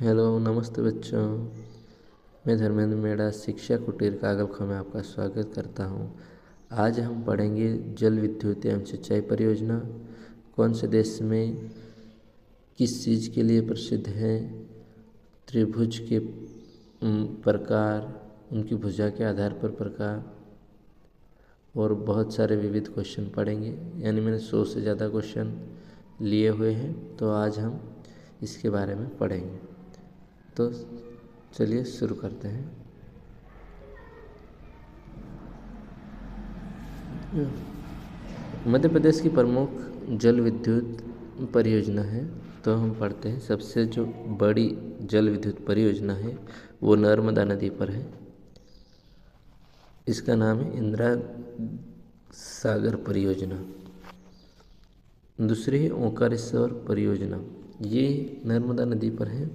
Hello, नमस्ते बच्चों। मैं धर्मेंद्र मेड़ा शिक्षा कुटीर कागलखो में आपका स्वागत करता हूँ। आज हम पढ़ेंगे जल विद्युत एवं सिंचाई परियोजना कौन से देश में किस चीज़ के लिए प्रसिद्ध है, त्रिभुज के प्रकार, उनकी भुजा के आधार पर प्रकार और बहुत सारे विविध क्वेश्चन पढ़ेंगे। यानी मैंने 100 से ज़्यादा क्वेश्चन लिए हुए हैं, तो आज हम इसके बारे में पढ़ेंगे। तो चलिए शुरू करते हैं। मध्य प्रदेश की प्रमुख जल विद्युत परियोजना है, तो हम पढ़ते हैं। सबसे जो बड़ी जल विद्युत परियोजना है वो नर्मदा नदी पर है। इसका नाम है इंदिरा सागर परियोजना। दूसरी है ओंकारेश्वर परियोजना, ये नर्मदा नदी पर है।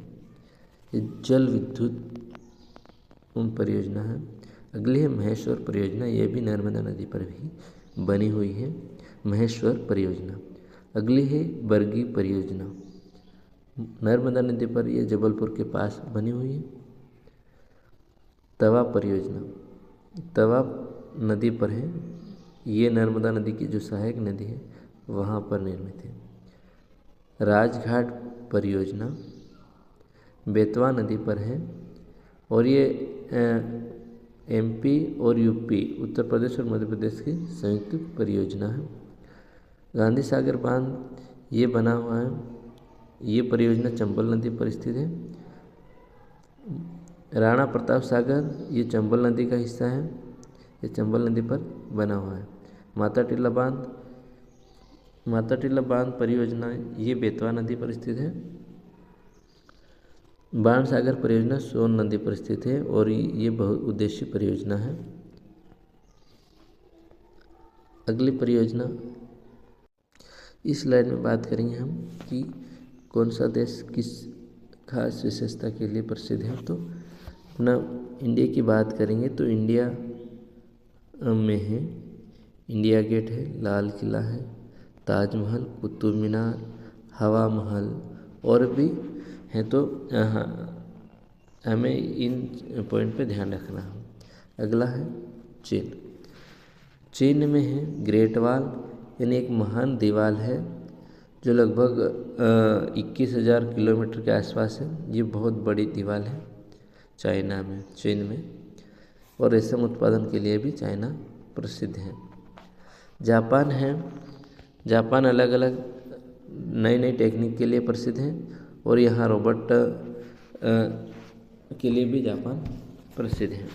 ये जल विद्युत परियोजना है। अगली है महेश्वर परियोजना, ये भी नर्मदा नदी पर भी बनी हुई है, महेश्वर परियोजना। अगली है बरगी परियोजना, नर्मदा नदी पर, ये जबलपुर के पास बनी हुई है। तवा परियोजना, तवा नदी पर है, ये नर्मदा नदी की जो सहायक नदी है वहाँ पर निर्मित है। राजघाट परियोजना बेतवा नदी पर है और ये एमपी और यूपी, उत्तर प्रदेश और मध्य प्रदेश की संयुक्त परियोजना है। गांधी सागर बांध ये बना हुआ है, ये परियोजना चंबल नदी पर स्थित है। राणा प्रताप सागर ये चंबल नदी का हिस्सा है, ये चंबल नदी पर बना हुआ है। माता टीला बांध परियोजना ये बेतवा नदी पर स्थित है। बाण सागर परियोजना सोन नदी पर स्थित है और ये बहुउद्देशीय परियोजना है। अगली परियोजना, इस स्लाइड में बात करेंगे हम कि कौन सा देश किस खास विशेषता के लिए प्रसिद्ध है। तो अपना इंडिया की बात करेंगे तो इंडिया में है इंडिया गेट है, लाल किला है, ताजमहल, कुतुब मीनार, हवा महल और भी है। तो हमें इन पॉइंट पे ध्यान रखना है। अगला है चीन। चीन में है ग्रेट वॉल, यानी एक महान दीवार है जो लगभग 21,000 किलोमीटर के आसपास है। ये बहुत बड़ी दीवार है चीन में, और रेशम उत्पादन के लिए भी चाइना प्रसिद्ध है। जापान है, जापान अलग अलग नई नई टेक्निक के लिए प्रसिद्ध है और यहाँ रोबोट के लिए भी जापान प्रसिद्ध है।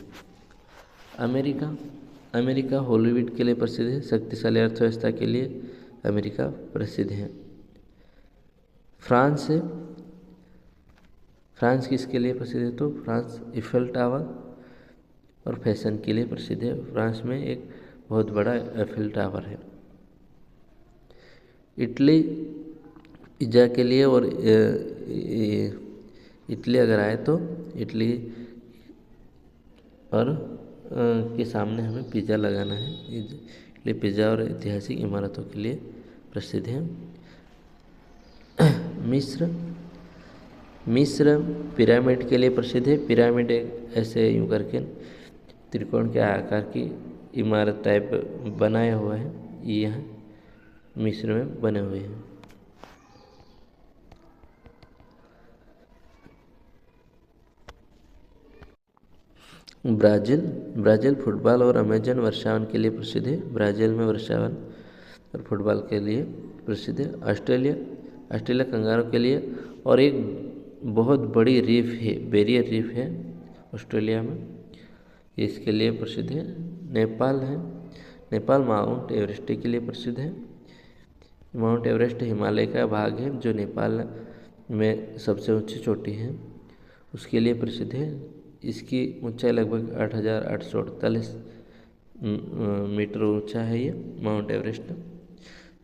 अमेरिका हॉलीवुड के लिए प्रसिद्ध है, शक्तिशाली अर्थव्यवस्था के लिए अमेरिका प्रसिद्ध है। फ्रांस है, फ्रांस किसके लिए प्रसिद्ध है? तो फ्रांस इफेल टावर और फैशन के लिए प्रसिद्ध है। फ्रांस में एक बहुत बड़ा एफिल टावर है। इटली पिज़्ज़ा के लिए, और इटली अगर आए तो इटली और के सामने हमें पिज़्ज़ा लगाना है। इटली पिज़्ज़ा और ऐतिहासिक इमारतों के लिए प्रसिद्ध है। मिस्र पिरामिड के लिए प्रसिद्ध है। पिरामिड एक ऐसे यूँ करके त्रिकोण के आकार की इमारत टाइप बनाया हुआ है, ये यहाँ मिस्र में बने हुए हैं। ब्राज़ील फुटबॉल और अमेजन वर्षावन के लिए प्रसिद्ध है। ब्राज़ील में वर्षावन और फुटबॉल के लिए प्रसिद्ध है। ऑस्ट्रेलिया कंगारू के लिए, और एक बहुत बड़ी रीफ है, बैरियर रीफ है ऑस्ट्रेलिया में, इसके लिए प्रसिद्ध है। नेपाल माउंट एवरेस्ट के लिए प्रसिद्ध है। माउंट एवरेस्ट हिमालय का भाग है जो नेपाल में सबसे ऊंची चोटी है, उसके लिए प्रसिद्ध है। इसकी ऊंचाई लगभग 8,848 मीटर ऊंचा है ये माउंट एवरेस्ट।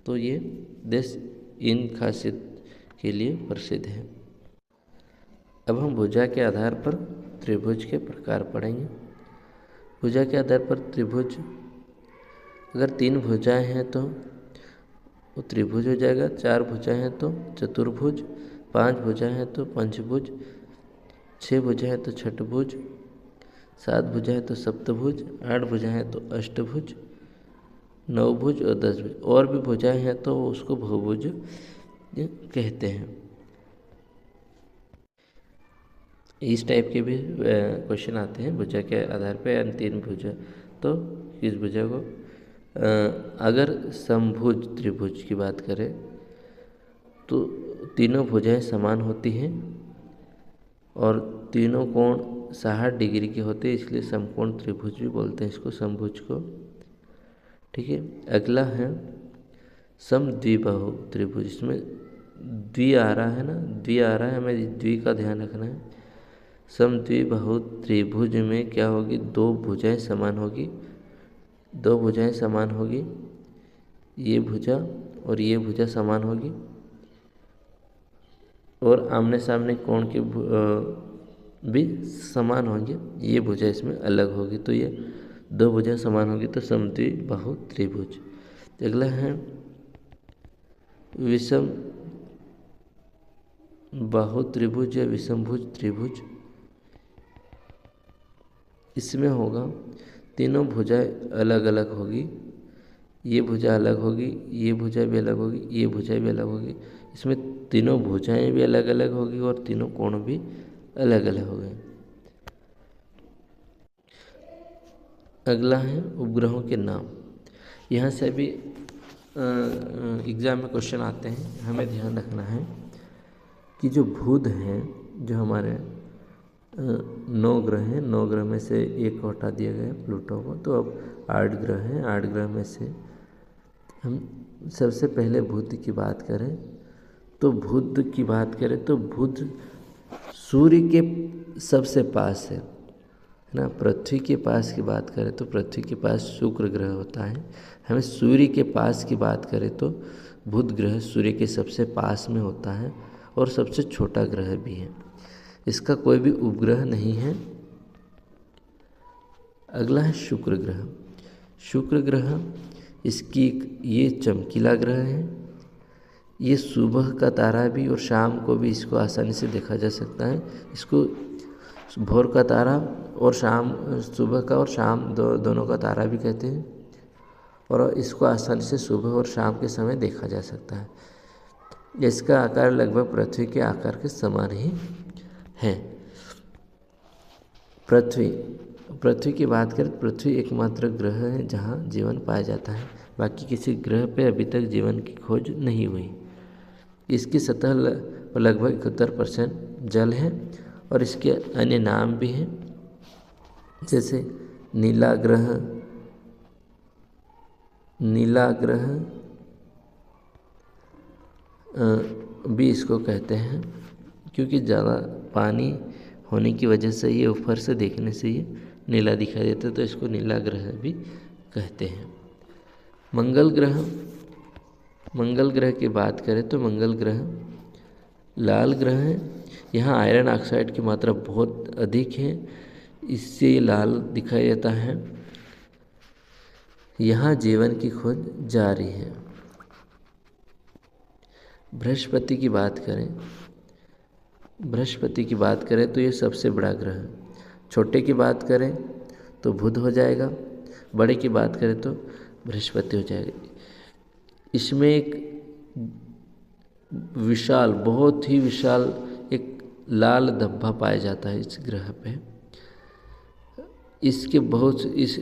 तो ये देश इन खासियत के लिए प्रसिद्ध है। अब हम भुजा के आधार पर त्रिभुज के प्रकार पढ़ेंगे। भुजा के आधार पर त्रिभुज, अगर 3 भुजाएं हैं तो वो त्रिभुज हो जाएगा, 4 भुजाएं हैं तो चतुर्भुज, 5 भुजाएं हैं तो पंचभुज, 6 भुजा है तो छठभुज, 7 भुजा है तो सप्तभुज, 8 भुजा है तो अष्टभुज, 9 भुज और 10 भुज। और भी भुजाएं हैं तो उसको बहुभुज कहते हैं। इस टाइप के भी क्वेश्चन आते हैं भुजा के आधार पर। 3 भुजा तो किस भुजा को, अगर समभुज त्रिभुज की बात करें तो तीनों भुजाएं समान होती हैं और तीनों कोण 60 डिग्री के होते हैं, इसलिए समकोण त्रिभुज भी बोलते हैं इसको, समभुज को। ठीक है, अगला है समद्विबाहु त्रिभुज। इसमें द्वि आ रहा है ना, द्वि आ रहा है, हमें द्वि का ध्यान रखना है। समद्विबाहु त्रिभुज में क्या होगी, 2 भुजाएं समान होगी, 2 भुजाएं समान होगी, ये भुजा और ये भुजा समान होगी, और आमने सामने कोण के भी समान होंगे, ये भुजा इसमें अलग होगी। तो ये 2 भुजा समान होगी तो समद्विबाहु त्रिभुज। अगला है विषम बाहु त्रिभुज या विषमभुज त्रिभुज। इसमें होगा तीनों भुजाएं अलग अलग होगी, ये भुजा अलग होगी, ये भुजा भी अलग होगी, ये भुजा भी अलग होगी। इसमें तीनों भुजाएं भी अलग अलग होगी और तीनों कोण भी अलग अलग होंगे। अगला है उपग्रहों के नाम। यहाँ से भी एग्ज़ाम में क्वेश्चन आते हैं, हमें ध्यान रखना है कि जो बुध हैं, जो हमारे 9 ग्रह हैं, 9 ग्रह में से एक को हटा दिया गया प्लूटो को, तो अब 8 ग्रह हैं। 8 ग्रह में से हम सबसे पहले बुध की बात करें तो बुध सूर्य के सबसे पास है ना। पृथ्वी के पास की बात करें तो पृथ्वी के पास शुक्र ग्रह होता है। हमें सूर्य के पास की बात करें तो बुध ग्रह सूर्य के सबसे पास में होता है और सबसे छोटा ग्रह भी है, इसका कोई भी उपग्रह नहीं है। अगला है शुक्र ग्रह। शुक्र ग्रह इसकी ये चमकीला ग्रह है, ये सुबह का तारा भी और शाम को भी इसको आसानी से देखा जा सकता है। इसको भोर का तारा और शाम, सुबह का और शाम दोनों का तारा भी कहते हैं, और इसको आसानी से सुबह और शाम के समय देखा जा सकता है। इसका आकार लगभग पृथ्वी के आकार के समान ही है। पृथ्वी की बात करें तो पृथ्वी एकमात्र ग्रह है जहाँ जीवन पाया जाता है, बाकी किसी ग्रह पे अभी तक जीवन की खोज नहीं हुई। इसकी सतह पर लगभग 71% जल है और इसके अन्य नाम भी हैं, जैसे नीला ग्रह भी इसको कहते हैं, क्योंकि ज़्यादा पानी होने की वजह से ये ऊपर से देखने से ये नीला दिखाई देता है, तो इसको नीला ग्रह भी कहते हैं। मंगल ग्रह की बात करें तो मंगल ग्रह लाल ग्रह है। यहाँ आयरन ऑक्साइड की मात्रा बहुत अधिक है, इससे ये लाल दिखाई देता है। यहाँ जीवन की खोज जारी है। बृहस्पति की बात करें तो ये सबसे बड़ा ग्रह है। छोटे की बात करें तो बुध हो जाएगा, बड़े की बात करें तो बृहस्पति हो जाएगा। इसमें एक विशाल, बहुत ही विशाल एक लाल धब्बा पाया जाता है इस ग्रह पे। इसके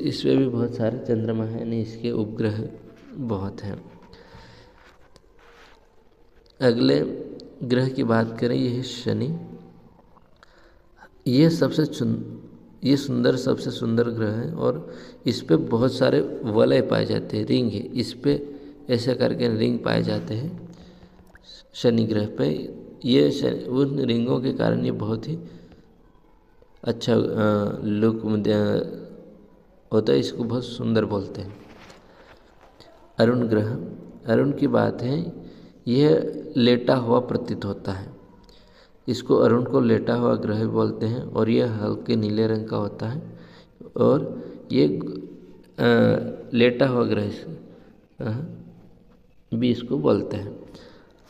इसमें भी बहुत सारे चंद्रमा हैं, नहीं इसके उपग्रह बहुत हैं। अगले ग्रह की बात करें, ये है शनि। ये सबसे सुंदर ग्रह है और इस पे बहुत सारे वलय पाए जाते हैं, रिंग है, इस पे ऐसे करके रिंग पाए जाते हैं शनि ग्रह पे। ये उन रिंगों के कारण ये बहुत ही अच्छा लुक होता है, इसको बहुत सुंदर बोलते हैं। अरुण की बात है, यह लेटा हुआ प्रतीत होता है, इसको अरुण को लेटा हुआ ग्रह बोलते हैं और यह हल्के नीले रंग का होता है और ये लेटा हुआ ग्रह भी इसको बोलते हैं।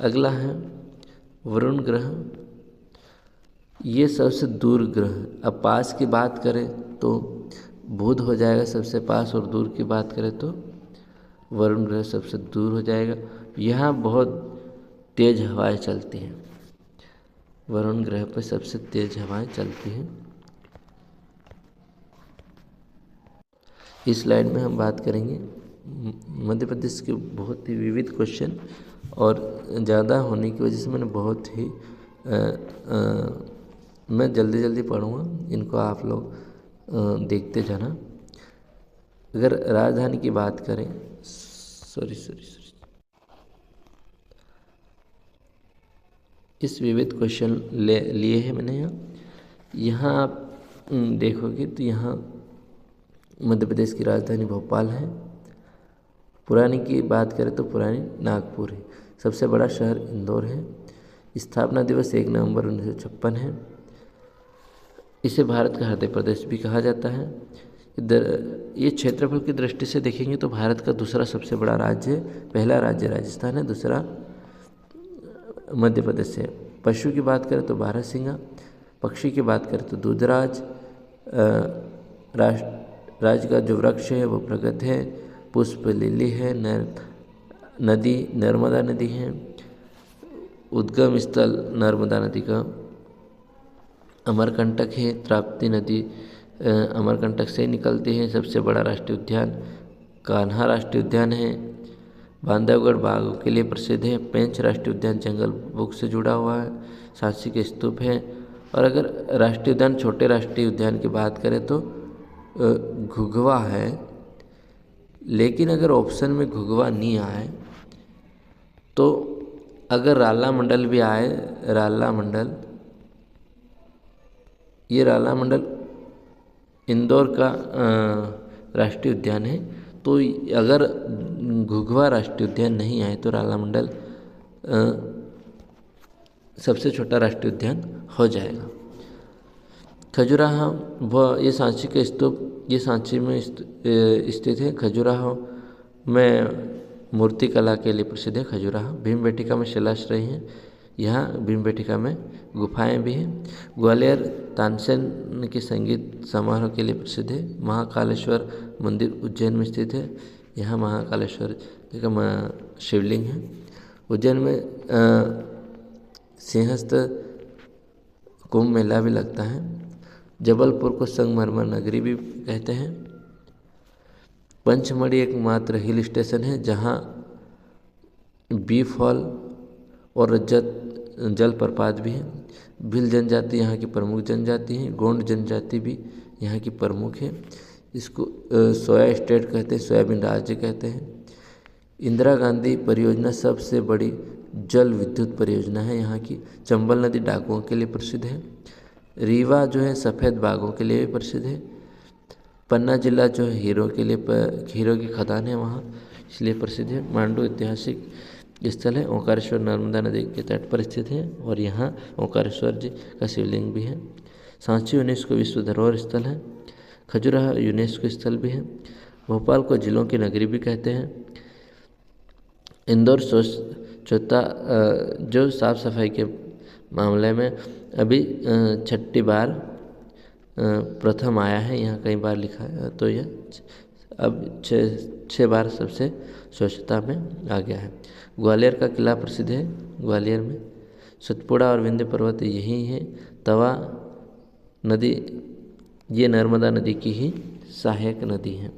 अगला है वरुण ग्रह। ये सबसे दूर ग्रह। अब पास की बात करें तो बुध हो जाएगा सबसे पास, और दूर की बात करें तो वरुण ग्रह सबसे दूर हो जाएगा। यहाँ बहुत तेज हवाएं चलती हैं, वरुण ग्रह पर सबसे तेज हवाएं चलती हैं। इस स्लाइड में हम बात करेंगे मध्य प्रदेश के बहुत ही विविध क्वेश्चन, और ज़्यादा होने की वजह से मैंने बहुत ही मैं जल्दी जल्दी पढ़ूँगा, इनको आप लोग देखते जाना। अगर राजधानी की बात करें, सॉरी इस विविध क्वेश्चन लिए हैं मैंने यहाँ आप देखोगे तो यहाँ मध्य प्रदेश की राजधानी भोपाल है। पुरानी की बात करें तो पुरानी नागपुर है। सबसे बड़ा शहर इंदौर है। स्थापना दिवस 1 नवंबर 1956 है। इसे भारत का हृदय प्रदेश भी कहा जाता है। ये क्षेत्रफल की दृष्टि से देखेंगे तो भारत का दूसरा सबसे बड़ा राज्य है। पहला राज्य राजस्थान है, दूसरा मध्य प्रदेश है। पशु की बात करें तो बारहसिंगा, पक्षी की बात करें तो दूधराज, राज्य का जो वृक्ष है वो प्रगत है, पुष्प लिली है, नदी नर्मदा नदी है। उद्गम स्थल नर्मदा नदी का अमरकंटक है। ताप्ती नदी अमरकंटक से निकलती है। सबसे बड़ा राष्ट्रीय उद्यान कान्हा राष्ट्रीय उद्यान है। बांधवगढ़ बाघों के लिए प्रसिद्ध है। पेंच राष्ट्रीय उद्यान जंगल बुक से जुड़ा हुआ है। सांची के स्तूप है। और अगर राष्ट्रीय उद्यान छोटे राष्ट्रीय उद्यान की बात करें तो घुघवा है। लेकिन अगर ऑप्शन में घुघवा नहीं आए तो अगर राला मंडल भी आए, राला मंडल, ये राला मंडल इंदौर का राष्ट्रीय उद्यान है। तो अगर घुघवा राष्ट्रीय उद्यान नहीं आए तो राला मंडल सबसे छोटा राष्ट्रीय उद्यान हो जाएगा। खजुराहो ये सांची के स्तूप, ये सांची में स्थित है। खजुराहो में मूर्ति कला के लिए प्रसिद्ध है। खजुराहो भीमबेटका में शिलाश्रय हैं। यहाँ भीमबेटका में गुफाएं भी हैं। ग्वालियर तानसेन के संगीत समारोह के लिए प्रसिद्ध है। महाकालेश्वर मंदिर उज्जैन में स्थित है। यहाँ महाकालेश्वर का शिवलिंग है। उज्जैन में सिंहस्थ कुंभ मेला भी लगता है। जबलपुर को संगमरमर नगरी भी कहते हैं। पंचमढ़ी एकमात्र हिल स्टेशन है जहाँ बी फॉल और रजत जलप्रपात भी है। भील जनजाति यहाँ की प्रमुख जनजाति है। गोंड जनजाति भी यहाँ की प्रमुख है। इसको सोया स्टेट कहते हैं, सोयाबीन राज्य कहते हैं। इंदिरा गांधी परियोजना सबसे बड़ी जल विद्युत परियोजना है यहाँ की। चंबल नदी डाकुओं के लिए प्रसिद्ध है। रीवा जो है सफ़ेद बाघों के लिए भी प्रसिद्ध है। पन्ना जिला जो है हीरो के लिए, हीरो की खदान है वहाँ, इसलिए प्रसिद्ध है। मांडू ऐतिहासिक स्थल है। ओंकारेश्वर नर्मदा नदी के तट पर स्थित है और यहाँ ओंकारेश्वर जी का शिवलिंग भी है। सांची यूनेस्को विश्व धरोहर स्थल है। खजुराहो यूनेस्को स्थल भी है। भोपाल को जिलों की नगरी भी कहते हैं। इंदौर स्वच्छता जो साफ सफाई के मामले में अभी 6ठी बार प्रथम आया है। यहाँ कई बार लिखा है तो यह अब 6 बार सबसे स्वच्छता में आ गया है। ग्वालियर का किला प्रसिद्ध है। ग्वालियर में सतपुड़ा और विंध्य पर्वत यही है। तवा नदी ये नर्मदा नदी की ही सहायक नदी है।